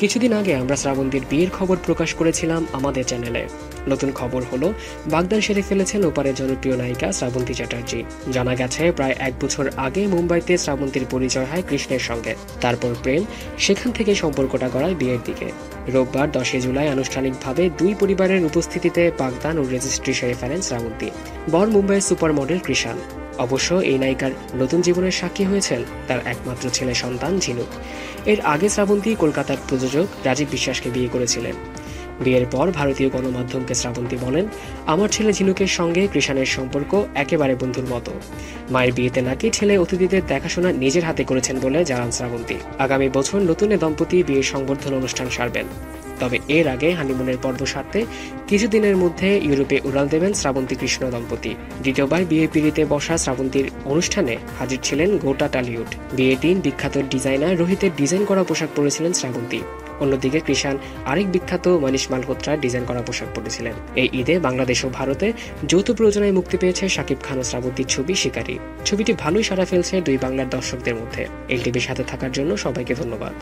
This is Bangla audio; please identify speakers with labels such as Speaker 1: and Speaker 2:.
Speaker 1: কিছুদিন আগে আমরা শ্রাবন্তীর বিয়ের খবর প্রকাশ করেছিলাম আমাদের চ্যানেলে। নতুন খবর হলো বাগদান সেরে ফেলেছেন ওপারের জনপ্রিয় নায়িকা শ্রাবন্তী চ্যাটার্জি। জানা গেছে প্রায় 1 বছর আগে মুম্বাইতে শ্রাবন্তীর পরিচয় হয় কৃষ্ণের সঙ্গে। তারপর প্রেম, সেখান থেকে সম্পর্কটা গড়ায় বিয়ের দিকে। রোববার 10 জুলাই আনুষ্ঠানিকভাবে দুই পরিবারের উপস্থিতিতে বাগদান ও রেজিস্ট্রি সেরে ফেলেন শ্রাবন্তী। বর মুম্বাইয়ের সুপার মডেল কৃষাণ। অবশ্য এই নায়িকার নতুন জীবনের সাক্ষী হয়েছেন তার একমাত্র ছেলে সন্তান ঝিনুক। এর আগে শ্রাবন্তী কলকাতার প্রযোজক রাজীব বিশ্বাসকে বিয়ে করেছিলেন। বিয়ের পর ভারতীয় গণমাধ্যমকে শ্রাবন্তী বলেন, আমার ছেলে ঝিনুকের সঙ্গে কৃষাণের সম্পর্ক একেবারে বন্ধুর মতো। মায়ের বিয়েতে নাকি ছেলে অতিথিদের দেখাশোনা নিজের হাতে করেছেন বলে জানান শ্রাবন্তী। আগামী বছর নতুন এ দম্পতি বিয়ের সংবর্ধনা অনুষ্ঠান সারবেন। তবে এর আগে হানিমুনের পর্ব সারতে কিছুদিনের মধ্যে ইউরোপে উড়াল দেবেন শ্রাবন্তী কৃষ্ণ দম্পতি। দ্বিতীয়বার বিয়ে পিড়িতে বসা শ্রাবন্তীর অনুষ্ঠানে হাজির ছিলেন গোটা টলিউড। বিয়ের দিন বিখ্যাত ডিজাইনার রোহিতের ডিজাইন করা পোশাক পরেছিলেন শ্রাবন্তী। অন্যদিকে কৃষাণ আরেক বিখ্যাত মনীষ মালহোত্রার ডিজাইন করা পোশাক পরেছিলেন। এই ঈদে বাংলাদেশ ও ভারতে যৌথ প্রযোজনায় মুক্তি পেয়েছে শাকিব খান ও শ্রাবন্তীর ছবি শিকারী। ছবিটি ভালোই সাড়া ফেলছে দুই বাংলার দর্শকদের মধ্যে। এলটিভির সাথে থাকার জন্য সবাইকে ধন্যবাদ।